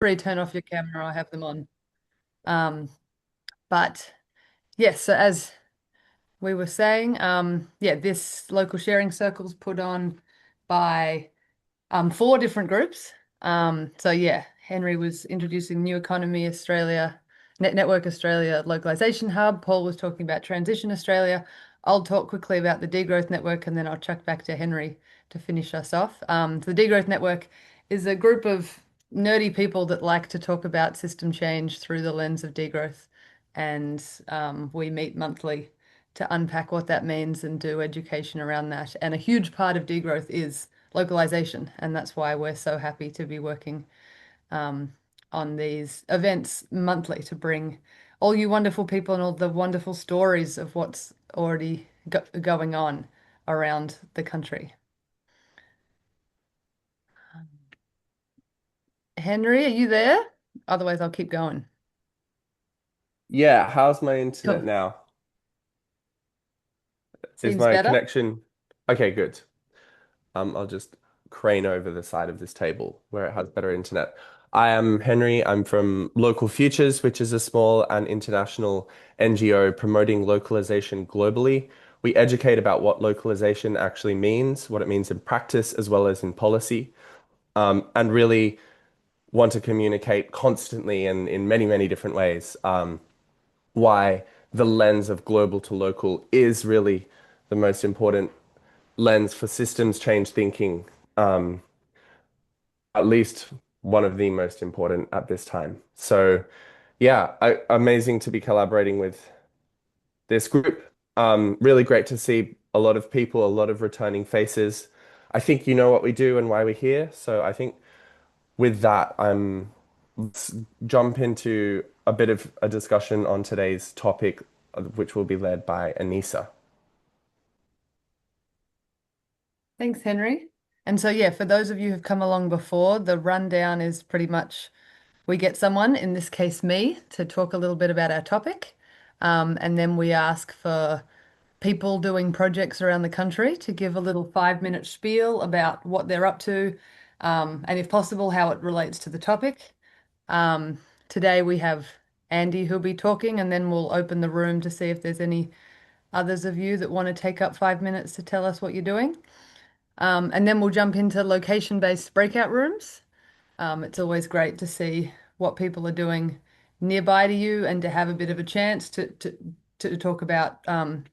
free, turn off your camera, I have them on. Um, but yes, so as we were saying, yeah, this local sharing circles put on by four different groups. So yeah, Henry was introducing New Economy Australia, Network Australia, Localisation Hub. Paul was talking about Transition Australia. I'll talk quickly about the Degrowth Network and then I'll chuck back to Henry to finish us off. The Degrowth Network is a group of nerdy people that like to talk about system change through the lens of degrowth. And we meet monthly to unpack what that means and do education around that. And a huge part of degrowth is localization, and that's why we're so happy to be working um, on these events monthly to bring all you wonderful people and all the wonderful stories of what's already going on around the country. Henry, are you there? Otherwise, I'll keep going. Yeah, how's my internet Cool. now? Is Seems my better. connection okay? Good. I'll just crane over the side of this table where it has better internet. I am Henry. I'm from Local Futures, which is a small and international NGO promoting localization globally. We educate about what localization actually means, what it means in practice as well as in policy, and really want to communicate constantly and in many, many different ways. Why the lens of global to local is really the most important lens for systems change thinking, at least one of the most important at this time. So, yeah, amazing to be collaborating with this group. Really great to see a lot of people, a lot of returning faces. I think you know what we do and why we're here. So I think with that, let's jump into a bit of a discussion on today's topic, which will be led by Anissa. Thanks, Henry. And so, yeah, for those of you who've come along before, the rundown is pretty much we get someone, in this case me, to talk a little bit about our topic. And then we ask for people doing projects around the country to give a little 5 minute spiel about what they're up to, and if possible, how it relates to the topic. Um, Today we have Andy who'll be talking, and then we'll open the room to see if there's any others of you that want to take up 5 minutes to tell us what you're doing. And then we'll jump into location-based breakout rooms. It's always great to see what people are doing nearby to you and to have a bit of a chance to talk about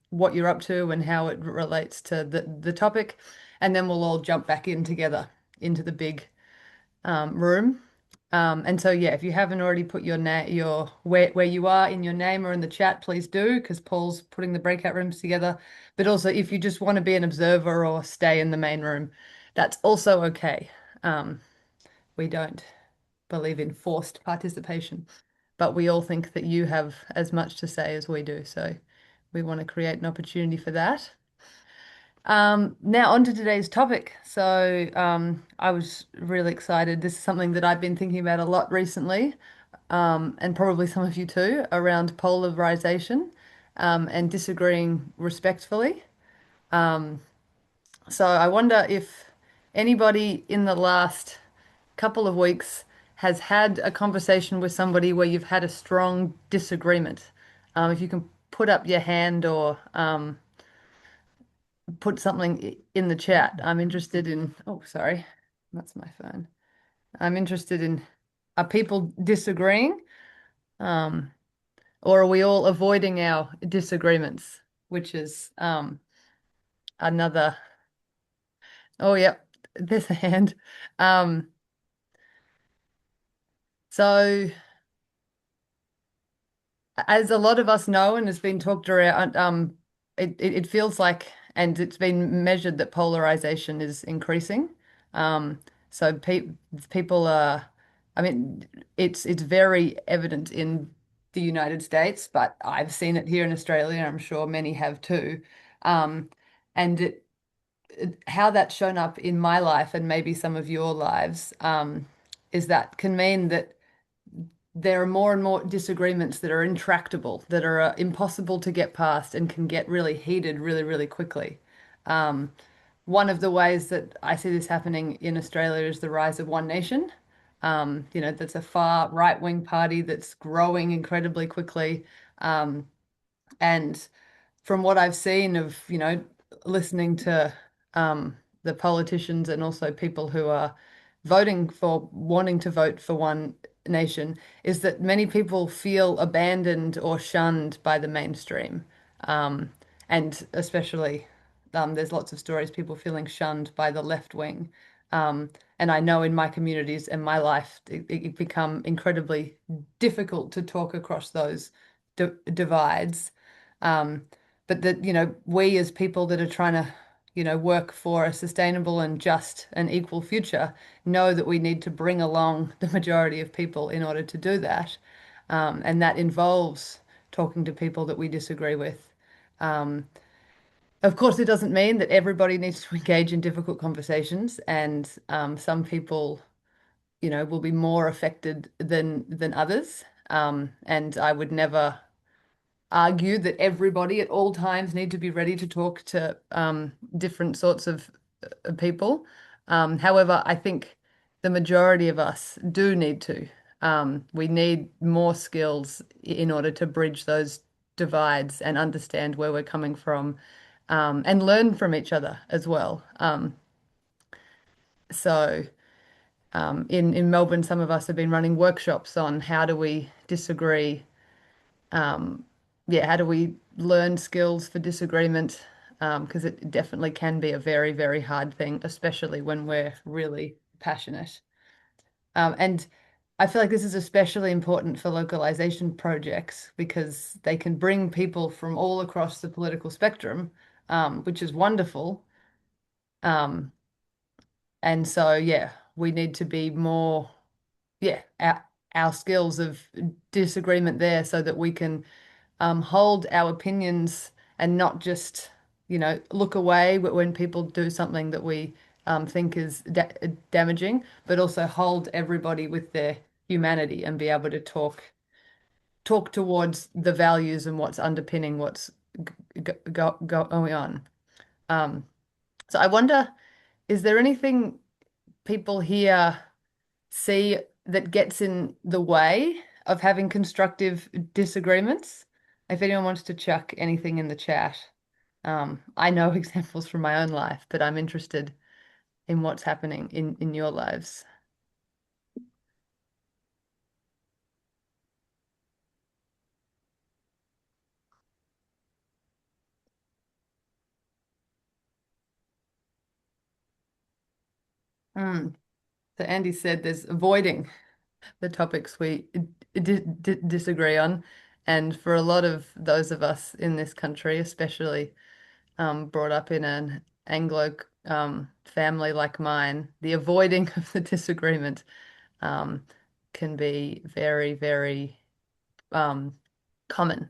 what you're up to and how it relates to the topic. And then we'll all jump back in together into the big room. And so yeah, if you haven't already put your name, your where you are in your name or in the chat, please do, because Paul's putting the breakout rooms together. But also, if you just want to be an observer or stay in the main room, that's also okay. Um, we don't believe in forced participation, but we all think that you have as much to say as we do. So we want to create an opportunity for that. Now on to today's topic. So I was really excited. This is something that I've been thinking about a lot recently, and probably some of you too, around polarization, and disagreeing respectfully. So I wonder if anybody in the last couple of weeks has had a conversation with somebody where you've had a strong disagreement. If you can put up your hand or put something in the chat. I'm interested in, oh, sorry, that's my phone. I'm interested in, are people disagreeing? Um, or are we all avoiding our disagreements, which is another, oh, yep, there's a hand. Um, so as a lot of us know and has been talked around, it feels like, and it's been measured that polarization is increasing. Um, so people are, I mean, it's very evident in the United States, but I've seen it here in Australia, and I'm sure many have too. Um, and how that's shown up in my life and maybe some of your lives, is that can mean that there are more and more disagreements that are intractable, that are impossible to get past and can get really heated really, really quickly. Um, One of the ways that I see this happening in Australia is the rise of One Nation. That's a far right-wing party that's growing incredibly quickly. And from what I've seen of, listening to the politicians and also people who are wanting to vote for one nation, is that many people feel abandoned or shunned by the mainstream. Um, and especially, there's lots of stories, people feeling shunned by the left wing. Um, and I know in my communities and my life, it become incredibly difficult to talk across those divides. Um, but that, we as people that are trying to, work for a sustainable and just and equal future know that we need to bring along the majority of people in order to do that. And that involves talking to people that we disagree with. Um, of course, it doesn't mean that everybody needs to engage in difficult conversations, and some people, will be more affected than others. And I would never argue that everybody at all times need to be ready to talk to different sorts of people. However, I think the majority of us do need to. We need more skills in order to bridge those divides and understand where we're coming from, and learn from each other as well. So, in Melbourne, some of us have been running workshops on how do we disagree, yeah, how do we learn skills for disagreement? Because it definitely can be a very, very hard thing, especially when we're really passionate. And I feel like this is especially important for localization projects because they can bring people from all across the political spectrum, which is wonderful. Um, and so, yeah, we need to be more, yeah, our skills of disagreement there so that we can hold our opinions and not just, look away when people do something that we think is damaging, but also hold everybody with their humanity and be able to talk towards the values and what's underpinning what's going on. Um, so I wonder, is there anything people here see that gets in the way of having constructive disagreements? If anyone wants to chuck anything in the chat, I know examples from my own life, but I'm interested in what's happening in your lives. Mm. So Andy said there's avoiding the topics we disagree on, and for a lot of those of us in this country, especially brought up in an Anglo family like mine, the avoiding of the disagreement um, can be very, very um, common.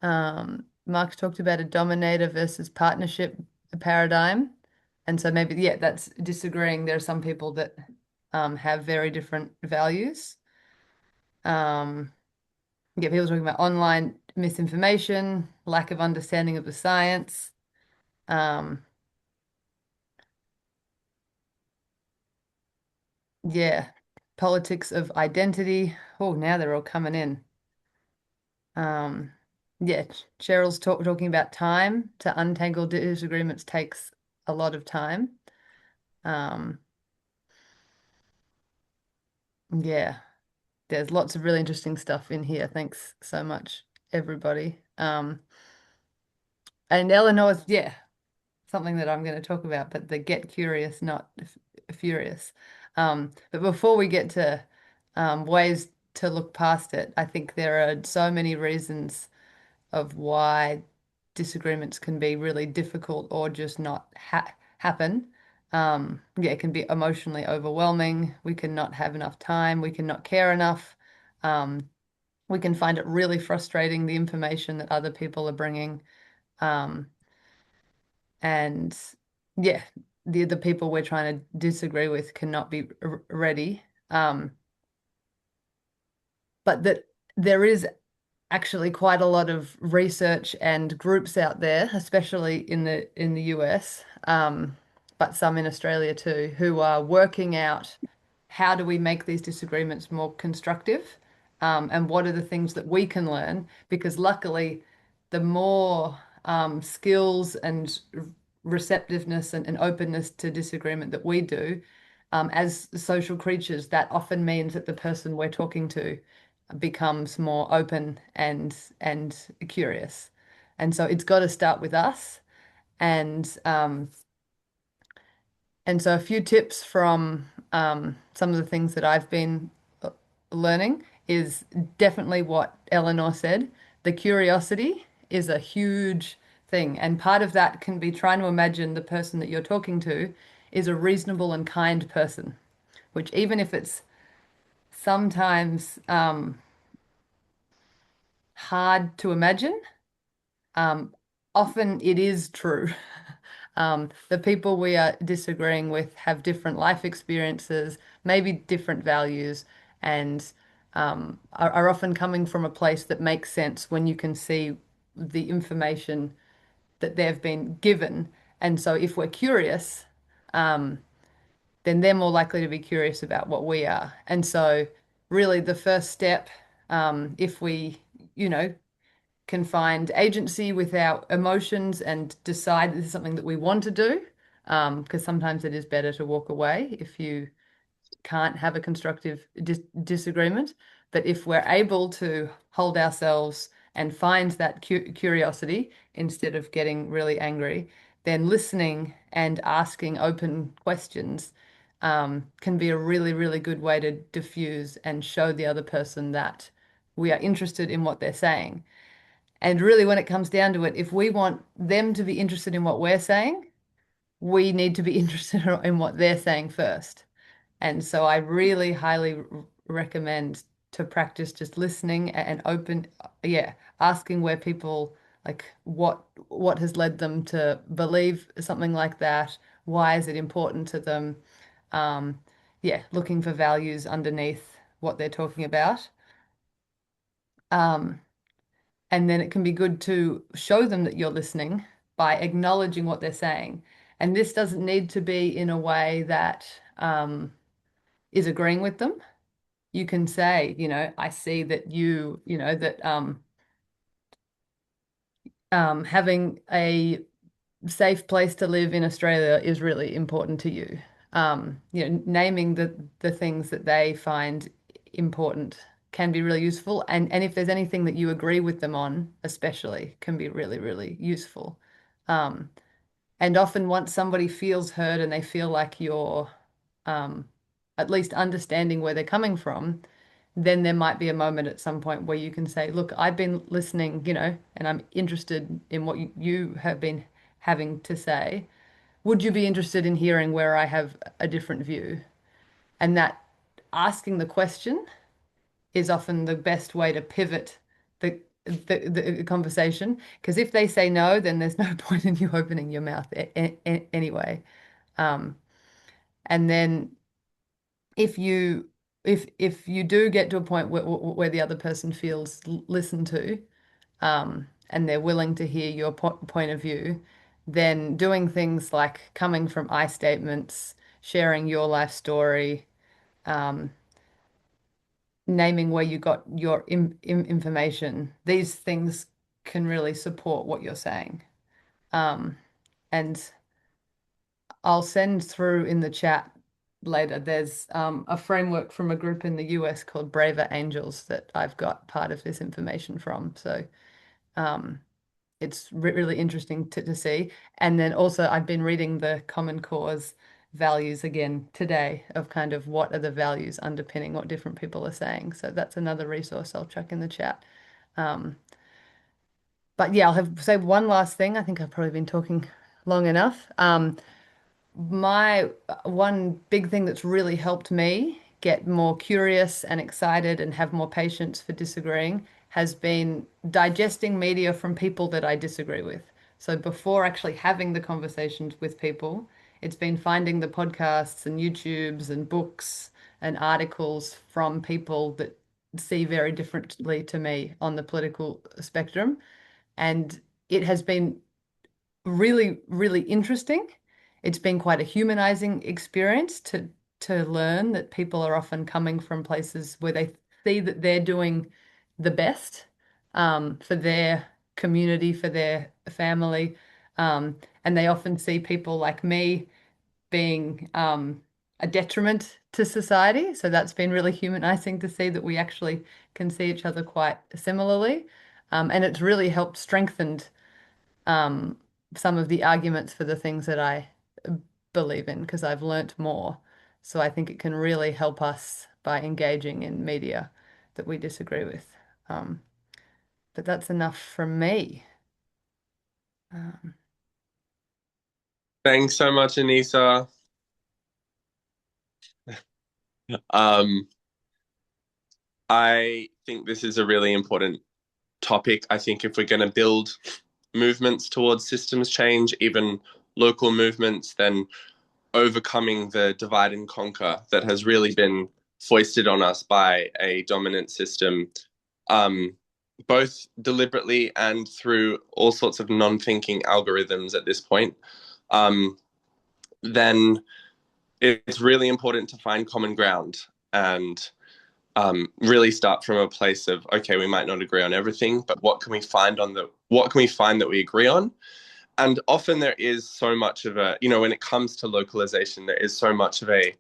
Mark's talked about a dominator versus partnership paradigm. And so maybe, yeah, that's disagreeing. There are some people that have very different values. Um, yeah, people talking about online misinformation, lack of understanding of the science. Um, yeah, politics of identity. Oh, now they're all coming in. Um, yeah, Cheryl's talking about time to untangle disagreements takes a lot of time. Um, yeah, there's lots of really interesting stuff in here. Thanks so much, everybody. And Eleanor's, yeah, something that I'm going to talk about, but the get curious, not furious. But before we get to ways to look past it, I think there are so many reasons of why disagreements can be really difficult or just not happen. Yeah, it can be emotionally overwhelming. We can not have enough time. We can not care enough. Um, we can find it really frustrating, the information that other people are bringing. Um, and yeah, the people we're trying to disagree with cannot be ready. But that there is actually quite a lot of research and groups out there, especially in the US, but some in Australia too, who are working out how do we make these disagreements more constructive? And what are the things that we can learn? Because luckily, the more skills and receptiveness and openness to disagreement that we do, as social creatures, that often means that the person we're talking to becomes more open and curious. And so it's got to start with us. And and so a few tips from some of the things that I've been learning is definitely what Eleanor said. The curiosity is a huge thing. And part of that can be trying to imagine the person that you're talking to is a reasonable and kind person, which even if it's sometimes hard to imagine, um, often it is true. The people we are disagreeing with have different life experiences, maybe different values, and are often coming from a place that makes sense when you can see the information that they've been given. And so, if we're curious, then they're more likely to be curious about what we are. And so, really, the first step, if we, you know, can find agency with our emotions and decide this is something that we want to do. Because sometimes it is better to walk away if you can't have a constructive disagreement. But if we're able to hold ourselves and find that curiosity instead of getting really angry, then listening and asking open questions can be a really, really good way to diffuse and show the other person that we are interested in what they're saying. And really, when it comes down to it, if we want them to be interested in what we're saying, we need to be interested in what they're saying first. And so I really highly recommend to practice just listening and open, yeah, asking where people like what has led them to believe something like that. Why is it important to them? Um, yeah, looking for values underneath what they're talking about. Um, And then it can be good to show them that you're listening by acknowledging what they're saying. And this doesn't need to be in a way that is agreeing with them. You can say, I see that that having a safe place to live in Australia is really important to you. Naming the things that they find important can be really useful. And if there's anything that you agree with them on, especially, can be really, really useful. Um, and often once somebody feels heard and they feel like you're um, at least understanding where they're coming from, then there might be a moment at some point where you can say, look, I've been listening, and I'm interested in what you have been having to say. Would you be interested in hearing where I have a different view? And that asking the question is often the best way to pivot the conversation. Because if they say no, then there's no point in you opening your mouth anyway. Um, and then if you if you do get to a point where the other person feels listened to, and they're willing to hear your point of view, then doing things like coming from I statements, sharing your life story, um, naming where you got your information, these things can really support what you're saying. And I'll send through in the chat later. There's a framework from a group in the US called Braver Angels that I've got part of this information from. So um, it's really interesting to see. And then also, I've been reading the Common Cause values again today of kind of what are the values underpinning what different people are saying. So that's another resource I'll chuck in the chat. Um, but yeah, say one last thing. I think I've probably been talking long enough. My one big thing that's really helped me get more curious and excited and have more patience for disagreeing has been digesting media from people that I disagree with. So before actually having the conversations with people, it's been finding the podcasts and YouTubes and books and articles from people that see very differently to me on the political spectrum. And it has been really, really interesting. It's been quite a humanizing experience to learn that people are often coming from places where they see that they're doing the best for their community, for their family. And they often see people like me being a detriment to society. So that's been really humanizing to see that we actually can see each other quite similarly. And it's really helped strengthened um, some of the arguments for the things that I believe in because I've learnt more. So I think it can really help us by engaging in media that we disagree with. Um, but that's enough from me. Um, Thanks so much, Anissa. Um, I think this is a really important topic. I think if we're going to build movements towards systems change, even local movements, then overcoming the divide and conquer that has really been foisted on us by a dominant system, um, both deliberately and through all sorts of non-thinking algorithms at this point, um, then it's really important to find common ground and really start from a place of, okay, we might not agree on everything, but what can we find that we agree on? And often there is so much of when it comes to localization, there is so much of a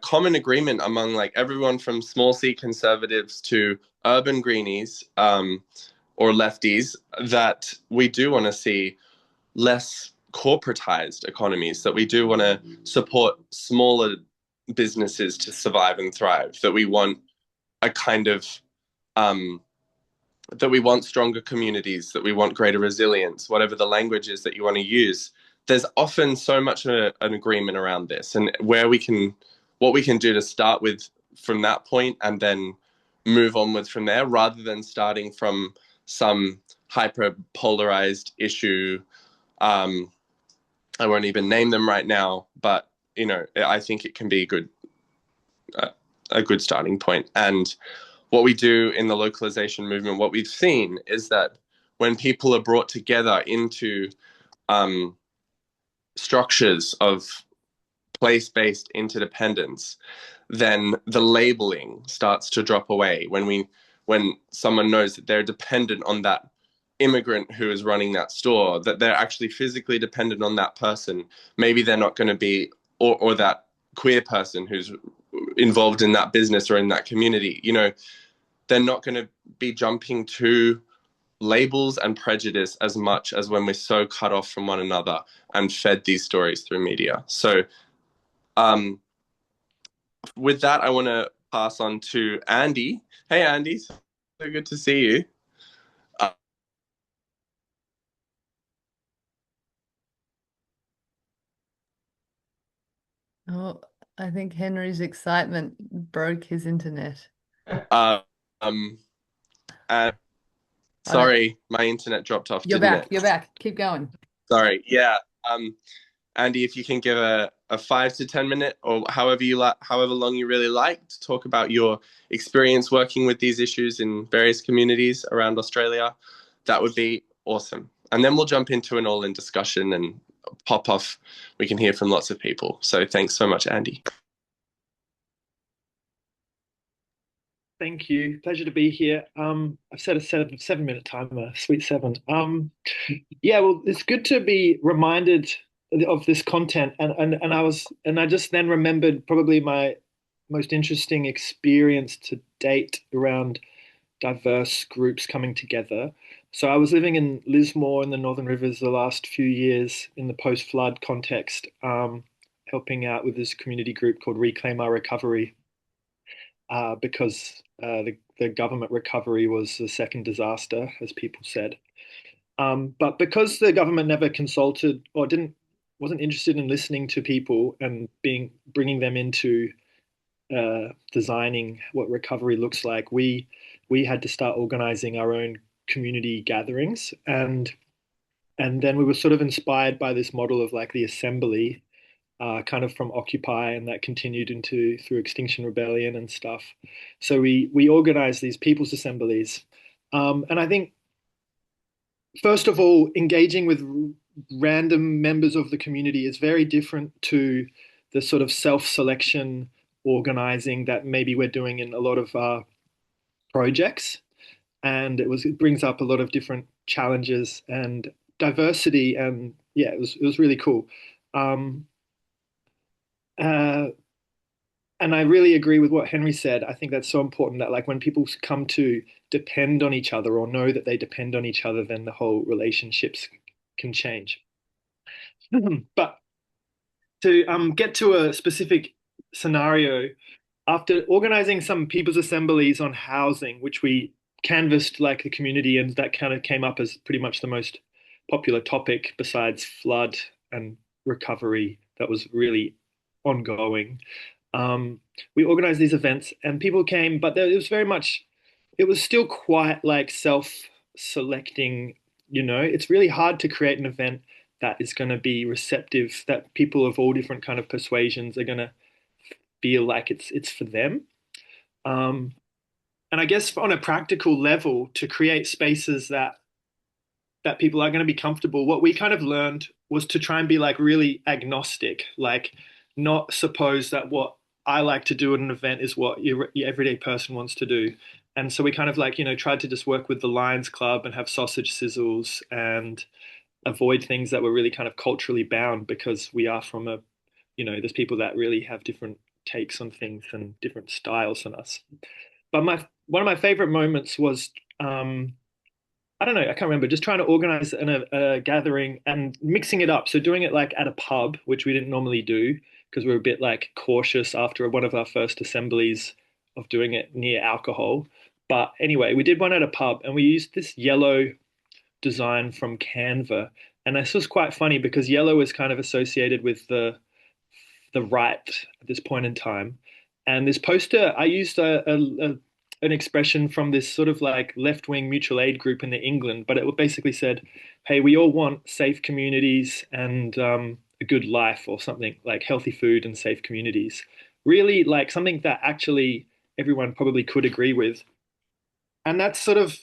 common agreement among like everyone from small c conservatives to urban greenies, or lefties, that we do want to see less corporatized economies, that we do want to support smaller businesses to survive and thrive, that we want a kind of um, that we want stronger communities, that we want greater resilience, whatever the language is that you want to use. There's often so much an agreement around this, and what we can do to start with from that point and then move onwards from there, rather than starting from some hyper polarized issue. Um, I won't even name them right now, but I think it can be uh, a good starting point. And what we do in the localization movement, what we've seen is that when people are brought together into um, structures of place-based interdependence, then the labeling starts to drop away. When someone knows that they're dependent on that immigrant who is running that store, that they're actually physically dependent on that person, maybe they're not going to be, or that queer person who's involved in that business or in that community, they're not going to be jumping to labels and prejudice as much as when we're so cut off from one another and fed these stories through media. So, um, with that, I want to pass on to Andy. Hey, Andy, so good to see you. Uh, oh, I think Henry's excitement broke his internet. uh, um, and Oh no, sorry, my internet dropped off, you're didn't back. it? You're back. Keep going. Sorry. Yeah. Andy, if you can give a 5 to 10 minute or however long you really like to talk about your experience working with these issues in various communities around Australia, that would be awesome. And then we'll jump into an all-in discussion and pop off. We can hear from lots of people. So thanks so much, Andy. Thank you. Pleasure to be here. I've set a 7 minute timer, sweet seven. Yeah, well, it's good to be reminded of this content, and I just then remembered probably my most interesting experience to date around diverse groups coming together. So I was living in Lismore in the Northern Rivers the last few years in the post-flood context, helping out with this community group called Reclaim Our Recovery, because the government recovery was the second disaster, as people said. But because the government never consulted or wasn't interested in listening to people and bringing them into designing what recovery looks like, we had to start organizing our own community gatherings, and then we were sort of inspired by this model of like the assembly, kind of from Occupy, and that continued into through Extinction Rebellion and stuff. So we organized these people's assemblies, and I think first of all, engaging with random members of the community is very different to the sort of self-selection organizing that maybe we're doing in a lot of our projects. And it brings up a lot of different challenges and diversity, and yeah, it was really cool. Um, uh, and I really agree with what Henry said. I think that's so important that like when people come to depend on each other or know that they depend on each other, then the whole relationships can change. But to get to a specific scenario, after organizing some people's assemblies on housing, which we canvassed like the community, and that kind of came up as pretty much the most popular topic besides flood and recovery that was really ongoing. We organized these events and people came, but it was very much, it was still quite like self-selecting, it's really hard to create an event that is going to be receptive, that people of all different kind of persuasions are going to feel like it's for them. Um, and I guess on a practical level, to create spaces that people are going to be comfortable, what we kind of learned was to try and be like really agnostic, like not suppose that what I like to do at an event is what your everyday person wants to do. And so we kind of like, tried to just work with the Lions Club and have sausage sizzles and avoid things that were really kind of culturally bound because we are from there's people that really have different takes on things and different styles than us. But one of my favorite moments was I don't know, I can't remember, just trying to organize a gathering and mixing it up. So doing it like at a pub, which we didn't normally do because we were a bit like cautious after one of our first assemblies of doing it near alcohol. But anyway, we did one at a pub and we used this yellow design from Canva. And this was quite funny because yellow is kind of associated with the right at this point in time. And this poster, I used an expression from this sort of like left-wing mutual aid group in the England, but it basically said, "Hey, we all want safe communities and a good life, or something like healthy food and safe communities." Really, like something that actually everyone probably could agree with. And that's sort of,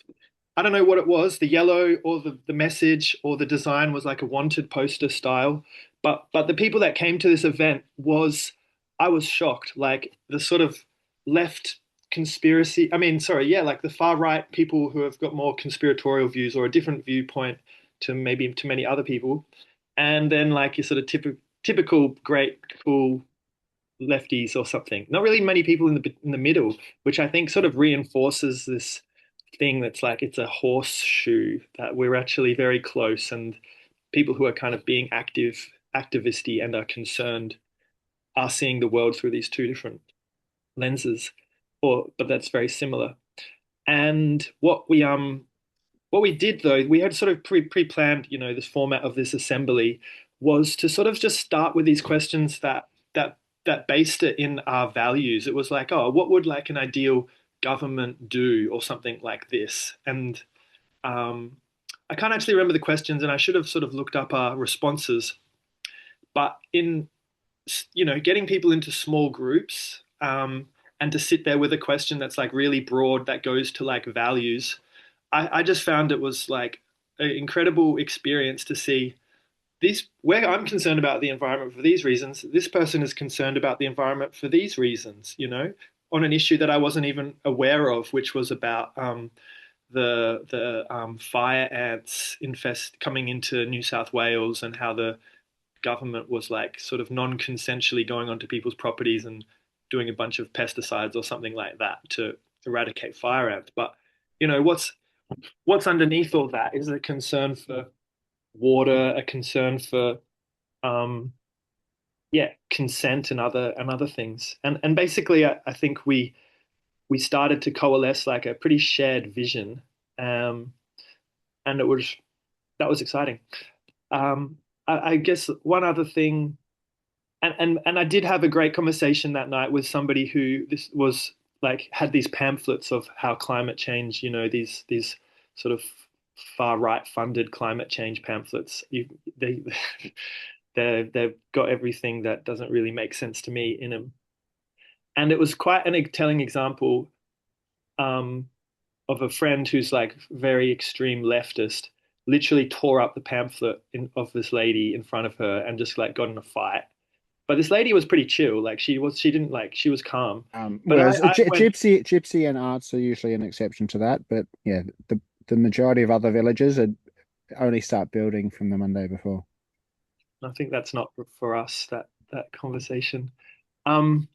I don't know what it was, the yellow or the message or the design was like a wanted poster style. But the people that came to this event I was shocked. Like the sort of left conspiracy, I mean, sorry, yeah, like the far right people who have got more conspiratorial views or a different viewpoint to maybe to many other people. And then like your sort of typical great cool lefties or something. Not really many people in the middle, which I think sort of reinforces this thing that's like it's a horseshoe, that we're actually very close, and people who are kind of being activisty and are concerned are seeing the world through these two different lenses, or but that's very similar. And what we did though, we had sort of pre-planned, this format of this assembly was to sort of just start with these questions that based it in our values. It was like, oh, what would like an ideal government do, or something like this? And I can't actually remember the questions, and I should have sort of looked up our responses. But in getting people into small groups and to sit there with a question that's like really broad that goes to like values, I just found it was like an incredible experience to see these, where I'm concerned about the environment for these reasons, this person is concerned about the environment for these reasons, on an issue that I wasn't even aware of, which was about the fire ants infest coming into New South Wales, and how the government was like sort of non-consensually going onto people's properties and doing a bunch of pesticides or something like that to eradicate fire ants. But what's underneath all that is a concern for water, a concern for um, yeah, consent and other things. And basically, I think we started to coalesce like a pretty shared vision, um, and that was exciting. I guess one other thing, and I did have a great conversation that night with somebody who this was like had these pamphlets of how climate change, these sort of far right funded climate change pamphlets. They they've got everything that doesn't really make sense to me in them, and it was quite an telling example um, of a friend who's like very extreme leftist, literally tore up the pamphlet of this lady in front of her and just like got in a fight. But this lady was pretty chill. Like she didn't like she was calm. But Whereas I went. Gypsy and arts are usually an exception to that, but yeah, the majority of other villages are only start building from the Monday before. I think that's not for us, that conversation. Um,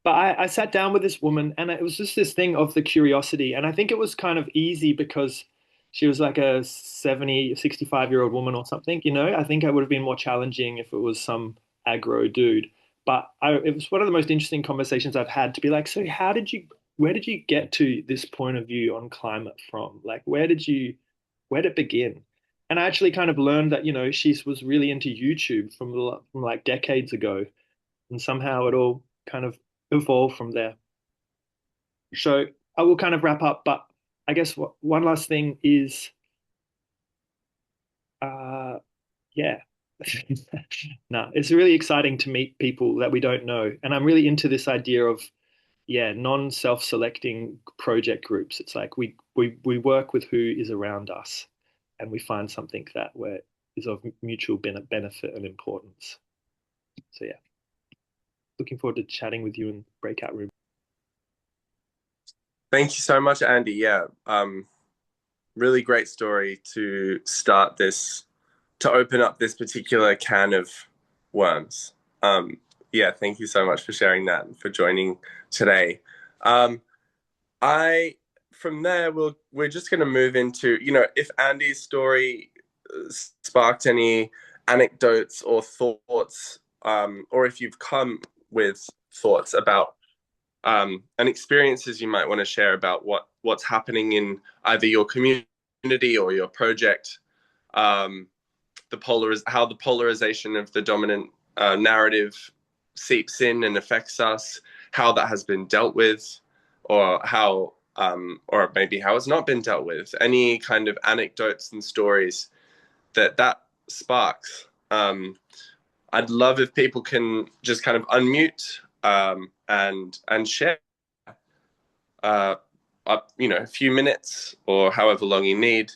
but I sat down with this woman, and it was just this thing of the curiosity. And I think it was kind of easy because she was like a 70, 65-year-old woman or something, you know? I think it would have been more challenging if it was some aggro dude. But it was one of the most interesting conversations I've had to be like, so where did you get to this point of view on climate from? Like, where did it begin? And I actually kind of learned that, she was really into YouTube from like decades ago, and somehow it all kind of evolved from there. So I will kind of wrap up, but I guess one last thing is, uh, yeah, no, it's really exciting to meet people that we don't know, and I'm really into this idea of, yeah, non-self-selecting project groups. It's like we work with who is around us, and we find something that where is of mutual benefit and importance. So yeah, looking forward to chatting with you in breakout room. Thank you so much, Andy. Yeah, really great story to start this, to open up this particular can of worms. Yeah, thank you so much for sharing that and for joining today. Um, I From there we're just going to move into, if Andy's story sparked any anecdotes or thoughts, or if you've come with thoughts about and experiences you might want to share about what's happening in either your community or your project, um, how the polarization of the dominant narrative seeps in and affects us, how that has been dealt with, or or maybe how it's not been dealt with. Any kind of anecdotes and stories that sparks. I'd love if people can just kind of unmute and share. A few minutes or however long you need.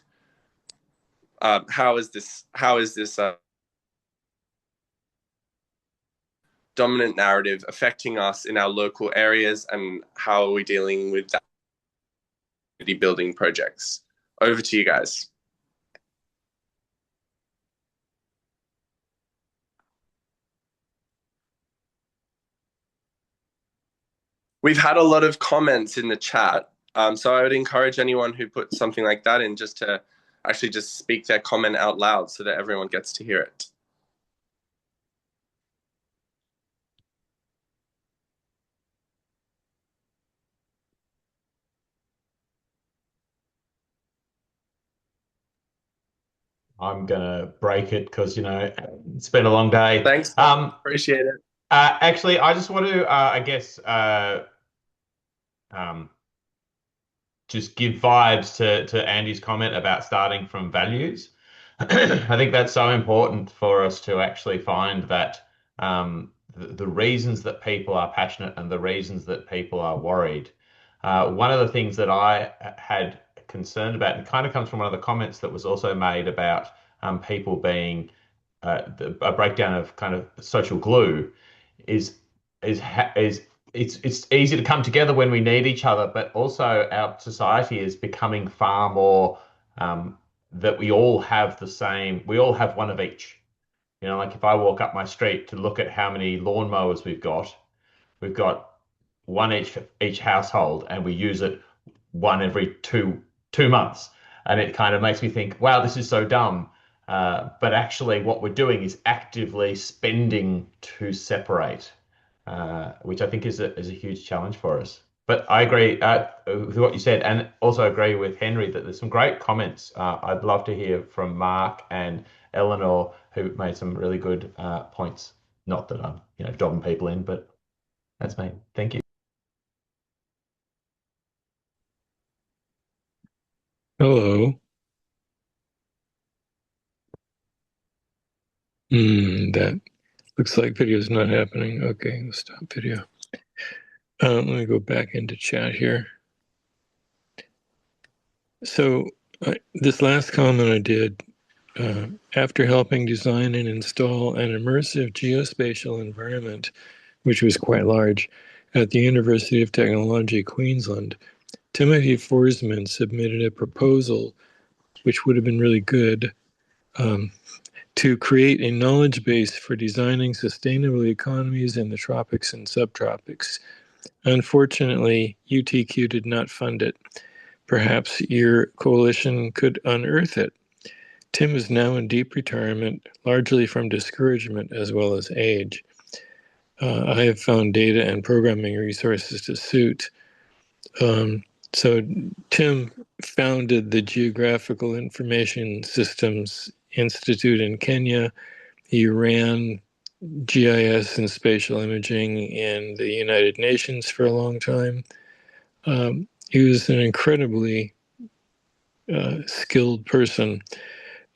How is this dominant narrative affecting us in our local areas, and how are we dealing with that building projects? Over to you guys. We've had a lot of comments in the chat, so I would encourage anyone who put something like that in just to actually just speak their comment out loud so that everyone gets to hear it. I'm gonna break it because it's been a long day. Thanks, appreciate it. Actually, I just want to, I guess, um, just give vibes to Andy's comment about starting from values. I think that's so important for us to actually find that the reasons that people are passionate and the reasons that people are worried. One of the things that I had concerned about, and kind of comes from one of the comments that was also made about people being a breakdown of kind of social glue, is is it's easy to come together when we need each other, but also our society is becoming far more that we all have the same, we all have one of each. Like if I walk up my street to look at how many lawnmowers we've got one each household, and we use it one every two months. And it kind of makes me think, wow, this is so dumb. But actually, what we're doing is actively spending to separate, which I think is a huge challenge for us. But I agree with what you said, and also agree with Henry that there's some great comments. I'd love to hear from Mark and Eleanor, who made some really good points. Not that I'm, dobbing people in, but that's me. Thank you. Hello. That looks like video's not happening. Okay, let's stop video. Let me go back into chat here. So this last comment I did after helping design and install an immersive geospatial environment, which was quite large, at the University of Technology, Queensland, Timothy Forsman submitted a proposal, which would have been really good, to create a knowledge base for designing sustainable economies in the tropics and subtropics. Unfortunately, UTQ did not fund it. Perhaps your coalition could unearth it. Tim is now in deep retirement, largely from discouragement as well as age. I have found data and programming resources to suit. So Tim founded the Geographical Information Systems Institute in Kenya. He ran GIS and spatial imaging in the United Nations for a long time. He was an incredibly skilled person,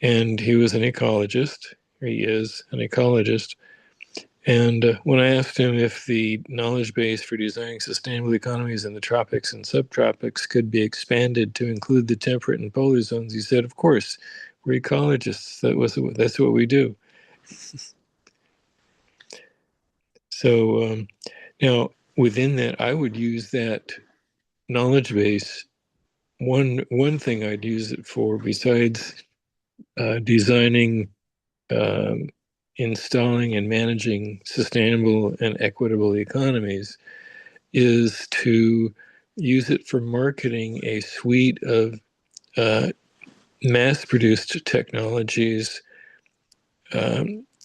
and he was an ecologist. He is an ecologist. And when I asked him if the knowledge base for designing sustainable economies in the tropics and subtropics could be expanded to include the temperate and polar zones, he said, "Of course, we're ecologists. That's what we do." So now within that, I would use that knowledge base. One thing I'd use it for, besides designing, installing, and managing sustainable and equitable economies, is to use it for marketing a suite of mass-produced technologies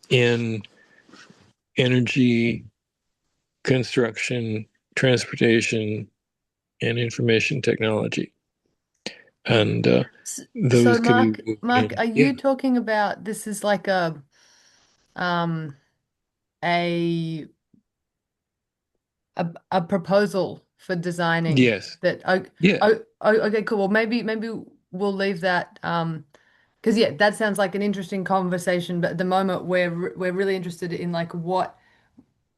in energy, construction, transportation, and information technology. And So those could be Mark, moved Mark, in. are Yeah. you talking about this is like um a a proposal for designing Yes. that? Oh, Yeah. okay, cool. Well, maybe we'll leave that because yeah, that sounds like an interesting conversation. But at the moment, we're really interested in like what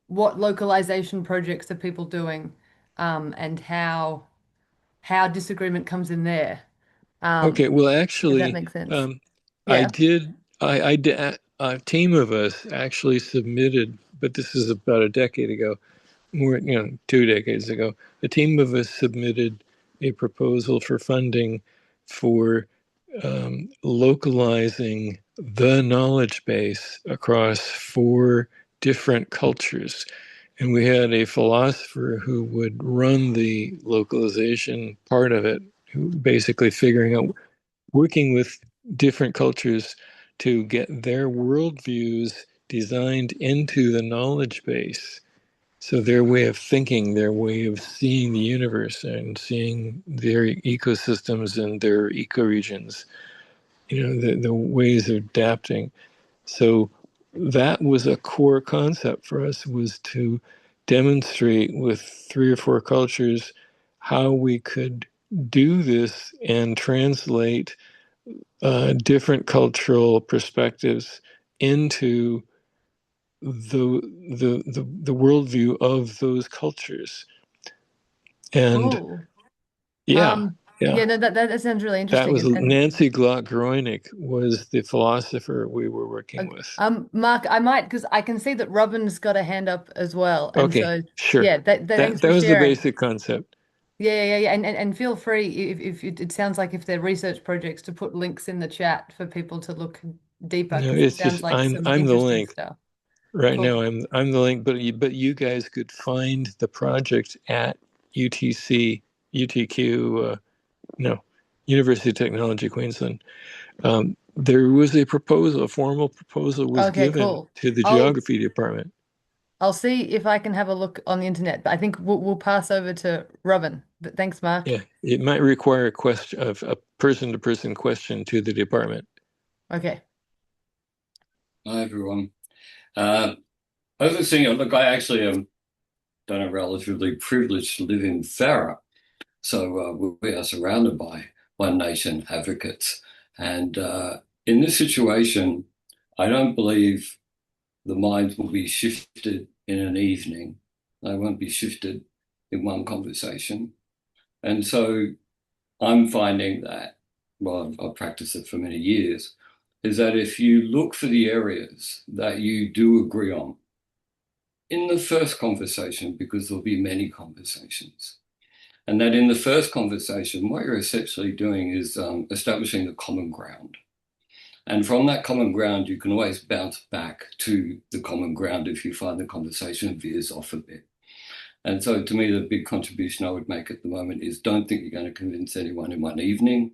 localization projects are people doing, and how disagreement comes in there. Okay. Um, Well, if that actually, makes sense. um, I Yeah. did. I did. A team of us actually submitted, but this is about a decade ago, more, 2 decades ago. A team of us submitted a proposal for funding for localizing the knowledge base across 4 different cultures. And we had a philosopher who would run the localization part of it, who basically figuring out, working with different cultures to get their worldviews designed into the knowledge base. So their way of thinking, their way of seeing the universe and seeing their ecosystems and their ecoregions, the ways of adapting. So that was a core concept for us, was to demonstrate with 3 or 4 cultures how we could do this and translate different cultural perspectives into the worldview of those cultures. And Cool. yeah, yeah, Yeah, no, that sounds really that interesting. was And Nancy Glock-Groening was the philosopher we were working with. Mark, I might because I can see that Robin's got a hand up as well, and Okay, so sure. yeah, thanks That for was the sharing. basic concept. Yeah, and feel free if it sounds like if they're research projects to put links in the chat for people to look deeper No, because it it's sounds just like some I'm the interesting link stuff. right Cool. now. I'm the link, but you guys could find the project at UTC, UTQ, no, University of Technology, Queensland. There was a proposal, a formal proposal was Okay, given cool. to the I'll geography department. I'll see if I can have a look on the internet, but I think we'll pass over to Robin. But thanks, Mark. Yeah, it might require a question of a person-to-person question to the department. Okay. Hi, everyone. I was just thinking, look, I actually am done a relatively privileged to live in Farrer. So we are surrounded by One Nation advocates. And in this situation, I don't believe the minds will be shifted in an evening. They won't be shifted in one conversation. And so I'm finding that, well, I've practiced it for many years, is that if you look for the areas that you do agree on in the first conversation, because there'll be many conversations, and that in the first conversation, what you're essentially doing is establishing the common ground. And from that common ground, you can always bounce back to the common ground if you find the conversation veers off a bit. And so to me, the big contribution I would make at the moment is don't think you're going to convince anyone in one evening.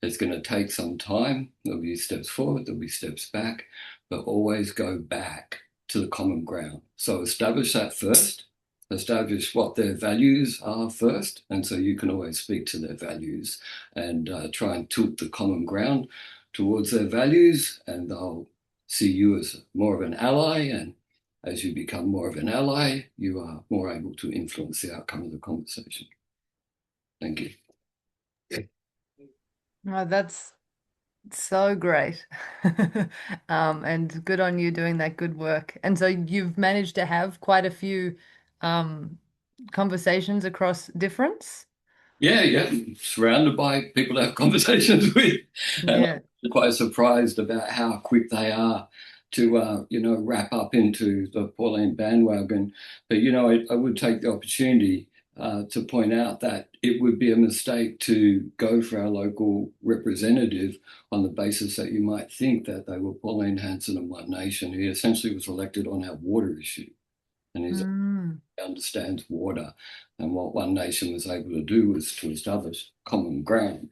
It's going to take some time. There'll be steps forward, there'll be steps back, but always go back to the common ground. So establish that first, establish what their values are first. And so you can always speak to their values and try and tilt the common ground towards their values, and they'll see you as more of an ally. And as you become more of an ally, you are more able to influence the outcome of the conversation. Thank you. Oh, that's so great. And good on you doing that good work. And so you've managed to have quite a few conversations across difference. Yeah, surrounded by people to have conversations with. And Yeah. I'm quite surprised about how quick they are to, wrap up into the Pauline bandwagon. But, I would take the opportunity to point out that it would be a mistake to go for our local representative on the basis that you might think that they were Pauline Hanson and One Nation. He essentially was elected on our water issue. And he's Mm. understands water. And what One Nation was able to do was to establish common ground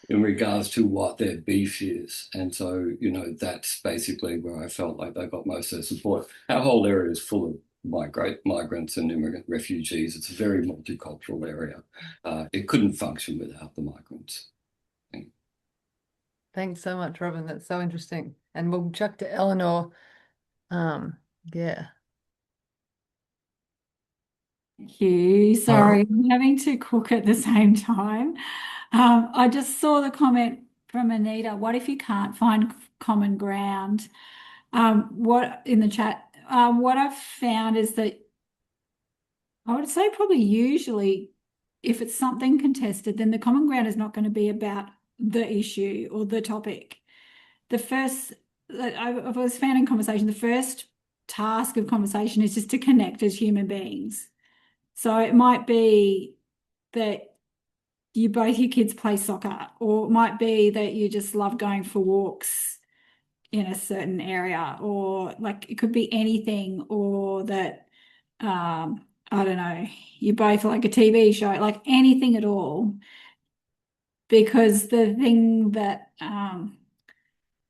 in regards to what their beef is. And so, that's basically where I felt like they got most of their support. Our whole area is full of migrants and immigrant refugees. It's a very multicultural area. It couldn't function without the migrants. Thanks so much, Robin. That's so interesting. And we'll chuck to Eleanor. Um, yeah. Thank you. Sorry, I'm having to cook at the same time. I just saw the comment from Anita. What if you can't find common ground? What in the chat? What I've found is that I would say probably usually if it's something contested, then the common ground is not going to be about the issue or the topic. The first, I've always found in conversation, the first task of conversation is just to connect as human beings. So it might be that both your kids play soccer, or it might be that you just love going for walks in a certain area, or like it could be anything, or that I don't know, you both like a TV show, like anything at all. Because the thing that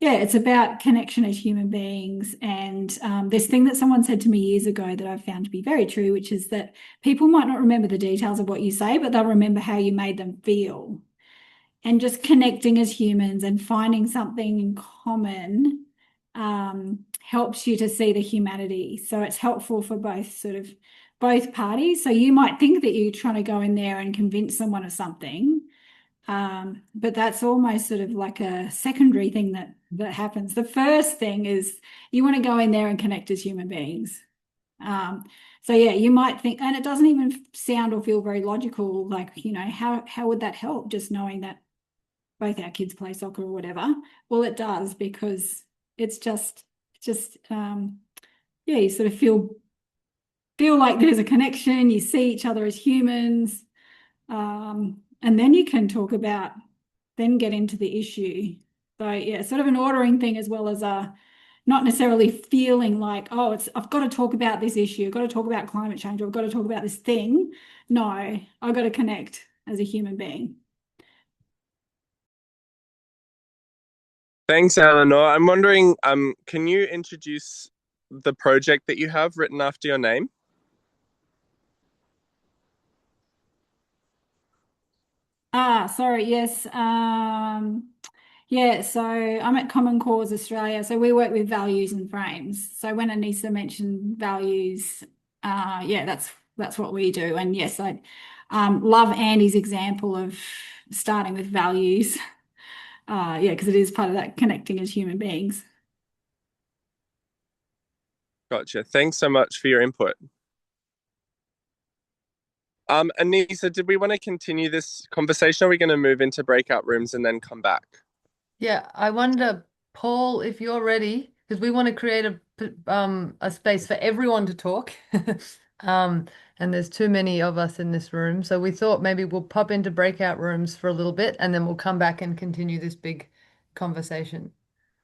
yeah, it's about connection as human beings. And this thing that someone said to me years ago that I've found to be very true, which is that people might not remember the details of what you say, but they'll remember how you made them feel. And just connecting as humans and finding something in common helps you to see the humanity. So it's helpful for both parties. So you might think that you're trying to go in there and convince someone of something. But that's almost sort of like a secondary thing that happens. The first thing is you want to go in there and connect as human beings. So yeah, you might think, and it doesn't even sound or feel very logical, like, how would that help? Just knowing that both our kids play soccer or whatever. Well, it does, because it's just yeah, you sort of feel like there's a connection, you see each other as humans. And then you can then get into the issue. So yeah, sort of an ordering thing as well as not necessarily feeling like, oh, I've got to talk about this issue, I've got to talk about climate change, or I've got to talk about this thing. No, I've got to connect as a human being. Thanks, Eleanor. I'm wondering, can you introduce the project that you have written after your name? Sorry, yes. Yeah, so I'm at Common Cause Australia. So we work with values and frames. So when Anissa mentioned values, yeah, that's what we do. And yes, I love Andy's example of starting with values. Yeah, because it is part of that connecting as human beings. Gotcha. Thanks so much for your input. Anissa, did we want to continue this conversation? Or are we going to move into breakout rooms and then come back? Yeah, I wonder Paul, if you're ready, because we want to create a space for everyone to talk. Um, and there's too many of us in this room, so we thought maybe we'll pop into breakout rooms for a little bit, and then we'll come back and continue this big conversation.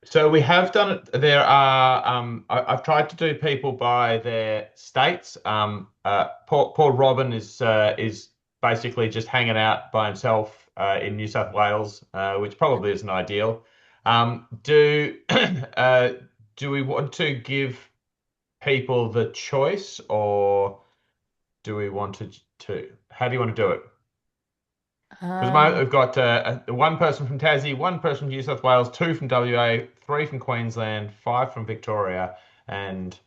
So we have done it. There are I've tried to do people by their states. Paul Robin is basically just hanging out by himself in New South Wales, which probably isn't ideal. Do do we want to give people the choice, or do we want to how do you want to do it? Because Um, we've got one person from Tassie, one person from New South Wales, two from WA, three from Queensland, five from Victoria, and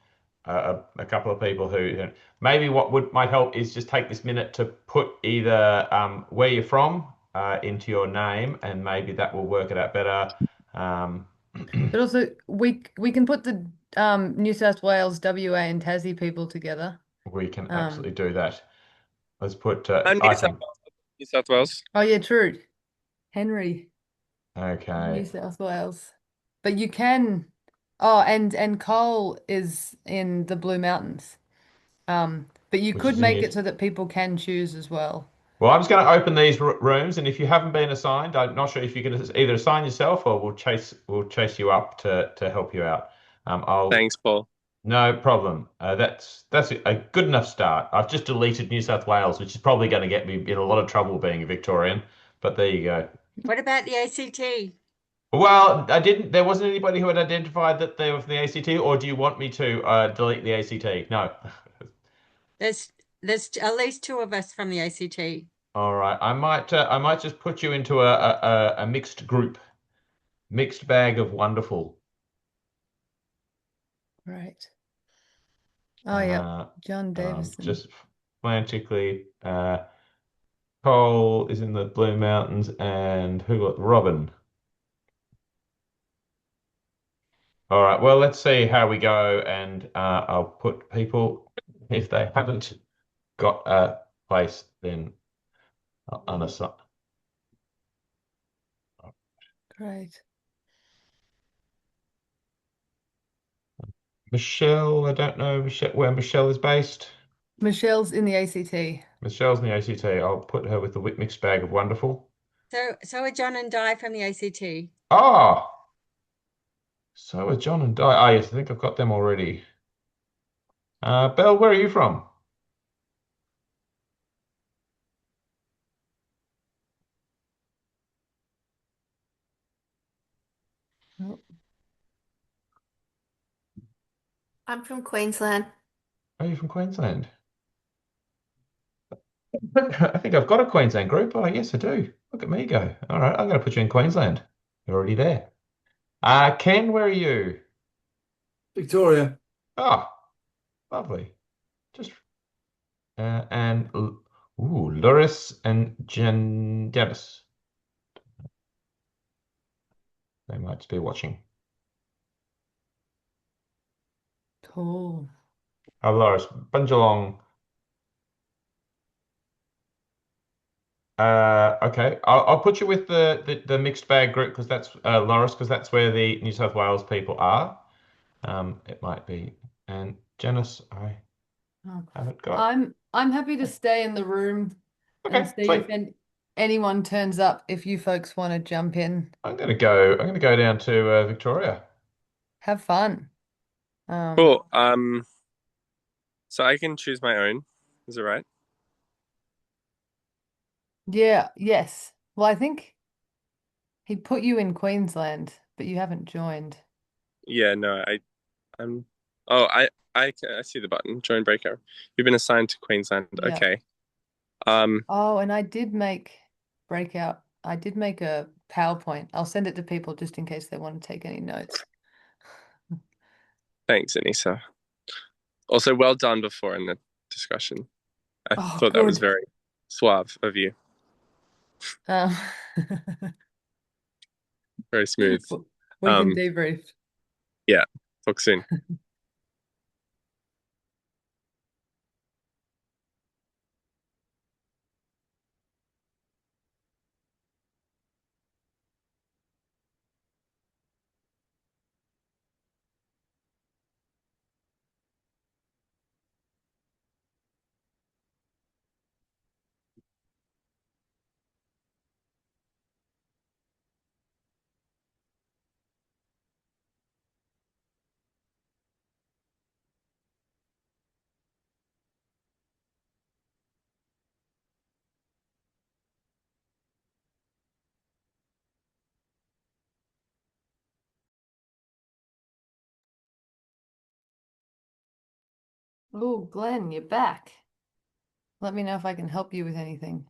a couple of people who maybe what would might help is just take this minute to put either where you're from into your name, and maybe that will work it out better. Um, but also we can put the New South Wales, WA, and Tassie people together. we can absolutely Um, do that. Let's put, I'm I New South think, Wales. New South Wales. oh yeah, true. Henry, New okay. South Wales. But you can, oh, and Cole is in the Blue Mountains. But you Which could is in make your it so that people can choose as well. Well, I'm just going to open these rooms, and if you haven't been assigned, I'm not sure if you can either assign yourself or we'll chase you up to help you out. I'll Thanks, Paul. No problem. That's a good enough start. I've just deleted New South Wales, which is probably going to get me in a lot of trouble being a Victorian, but there you go. What about the ACT? Well, I didn't. There wasn't anybody who had identified that they were from the ACT, or do you want me to delete the ACT? No. There's there's at least two of us from the ACT. All right. I might just put you into a mixed group. Mixed bag of wonderful. Right. Oh, yeah. John And I'm Davison. just frantically. Cole is in the Blue Mountains, and who got Robin? All right. Well, let's see how we go, and I'll put people if they haven't got a place, then I'll unassign. Great. Michelle, I don't know where Michelle is based. Michelle's in the ACT. Michelle's in the ACT. I'll put her with the mixed bag of wonderful. So are John and Di from the ACT. Ah, so are John and Di. Ah, yes, I think I've got them already. Belle, where are you from? Oh, I'm from Queensland. Are you from Queensland? I think I've got a Queensland group. Oh, yes, I do. Look at me go. All right, I'm going to put you in Queensland. You're already there. Ken, where are you? Victoria. Oh, lovely. Just and Loris and Janice. They might be watching. cool. Oh, Loris, Bunjalong. Okay, I'll put you with the mixed bag group because that's Loris, because that's where the New South Wales people are. It might be. And Janice, I Oh. haven't got. I'm happy to stay in the room and Okay, see sweet. if anyone turns up if you folks want to jump in. I'm gonna go down to Victoria. Have fun. Cool. So I can choose my own. Is it right? Yeah, yes. Well, I think he put you in Queensland, but you haven't joined. Yeah. No. I'm. Oh, I see the button. Join breakout. You've been assigned to Queensland. Yeah. Okay. Um. Oh, and I did make breakout. I did make a PowerPoint. I'll send it to people just in case they want to take any notes. Thanks, Anissa. Also, well done before in the discussion. I Oh, thought that was good. very suave of you. Um, Very smooth. we can debrief. Yeah. Talk soon. Oh, Glenn, you're back. Let me know if I can help you with anything.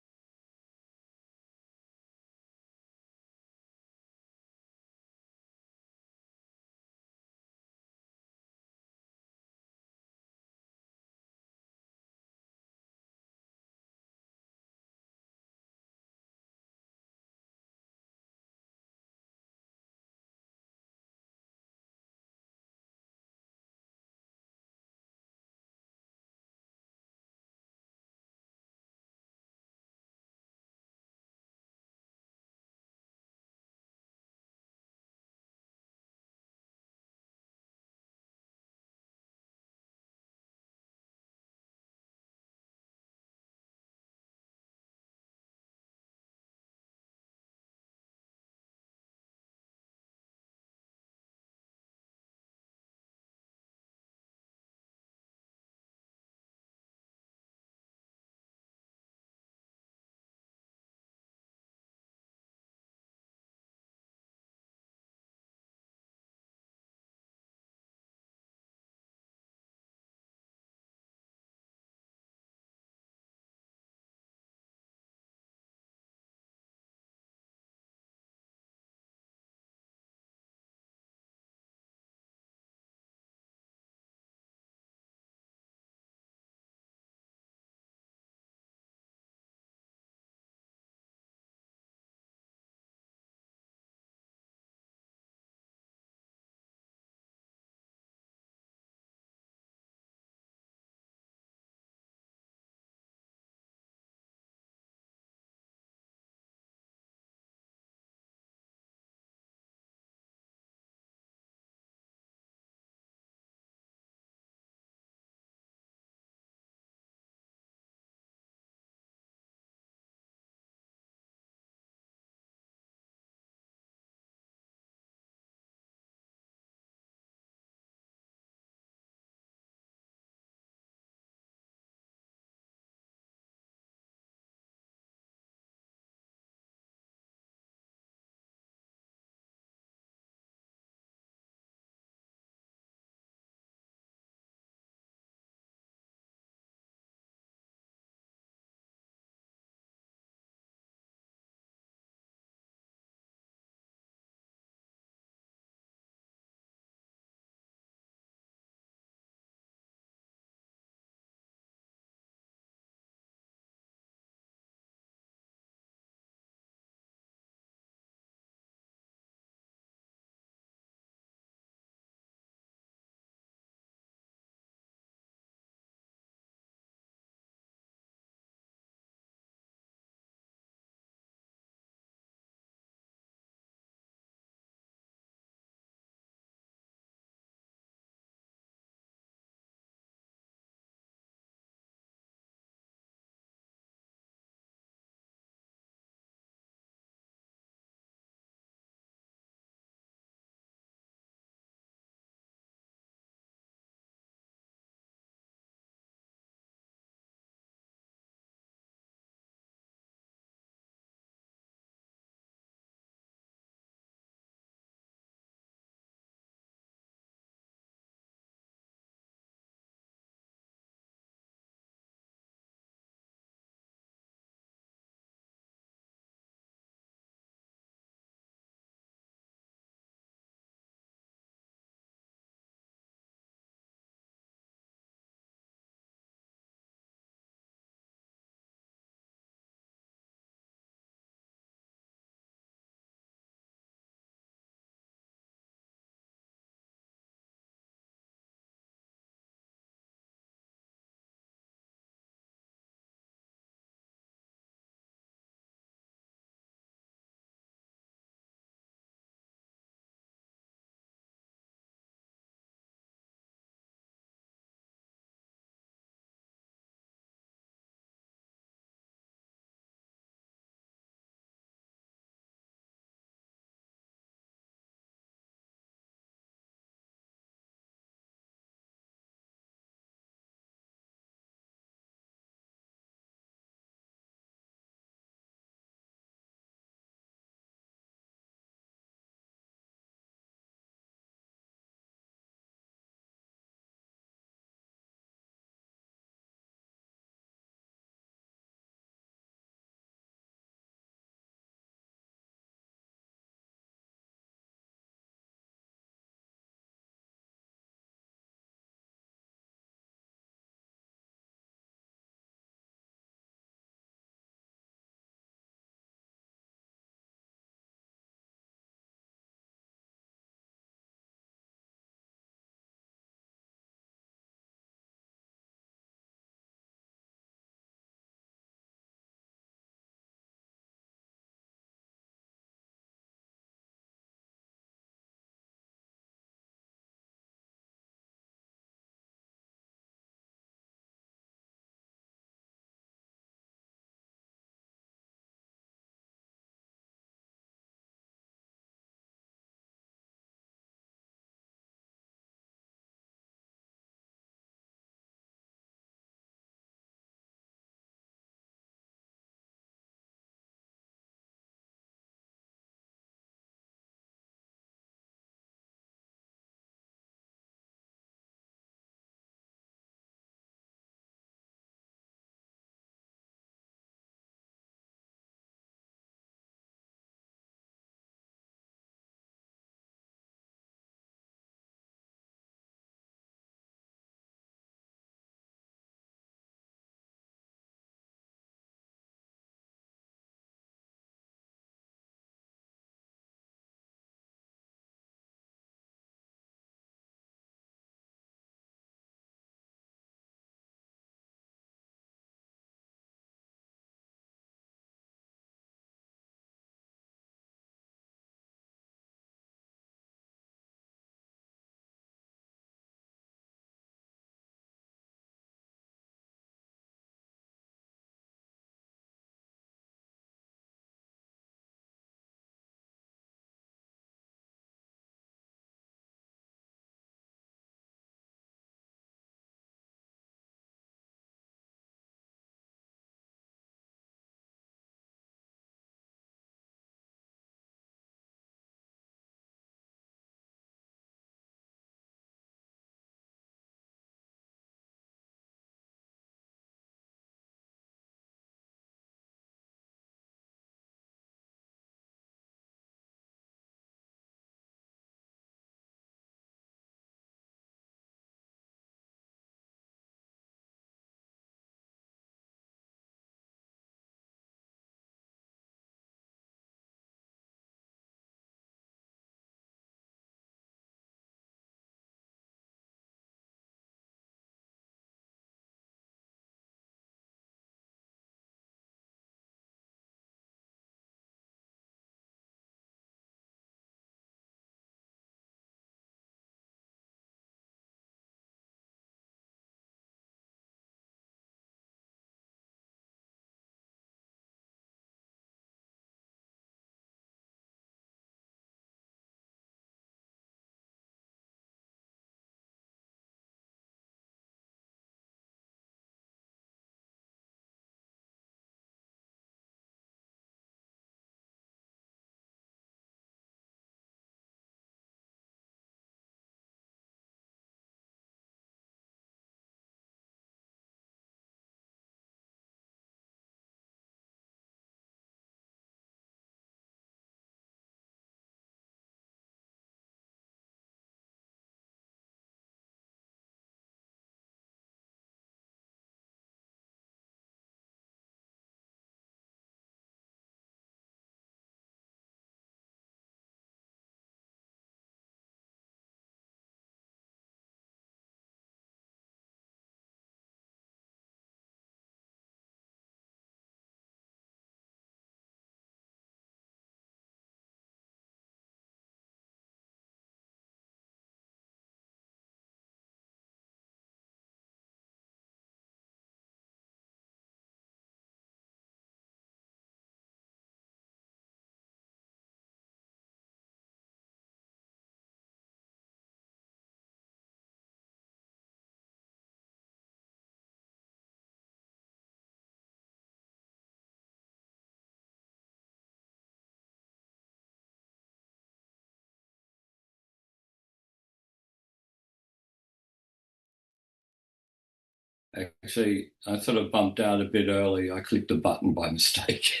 Actually, I sort of bumped out a bit early. I clicked a button by mistake.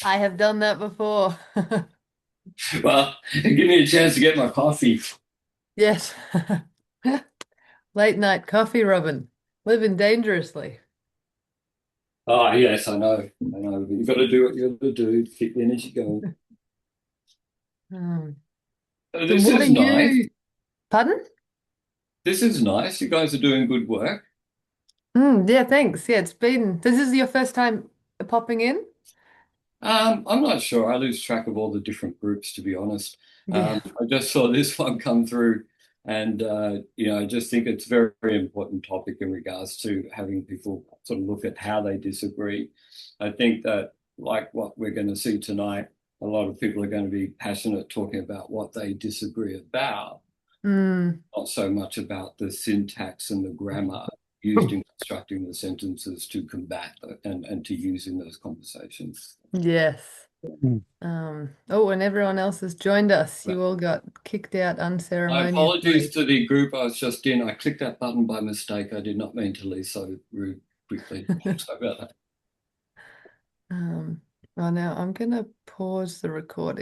I have done that before. Well, give me a chance to get my coffee. Yes. Late night coffee, Robin. Living dangerously. Oh, yes, I know. I know. But you've got to do what you've got to do to keep the energy going. Um, So so this what are is nice. you? Pardon? This is nice. You guys are doing good work. Yeah, thanks. Yeah, this is your first time popping in? I'm not sure. I lose track of all the different groups, to be honest. Yeah. I just saw this one come through, and I just think it's a very, very important topic in regards to having people sort of look at how they disagree. I think that, like what we're going to see tonight, a lot of people are going to be passionate talking about what they disagree about, Mm, not so much about the syntax and the grammar used in constructing the sentences to combat and to use in those conversations. yes. Mm. Oh, and everyone else has joined us. You all got kicked out My apologies unceremoniously. to the group I was just in. I clicked that button by mistake. I did not mean to leave so rude quickly. Sorry about that. Well, now I'm gonna pause the recording.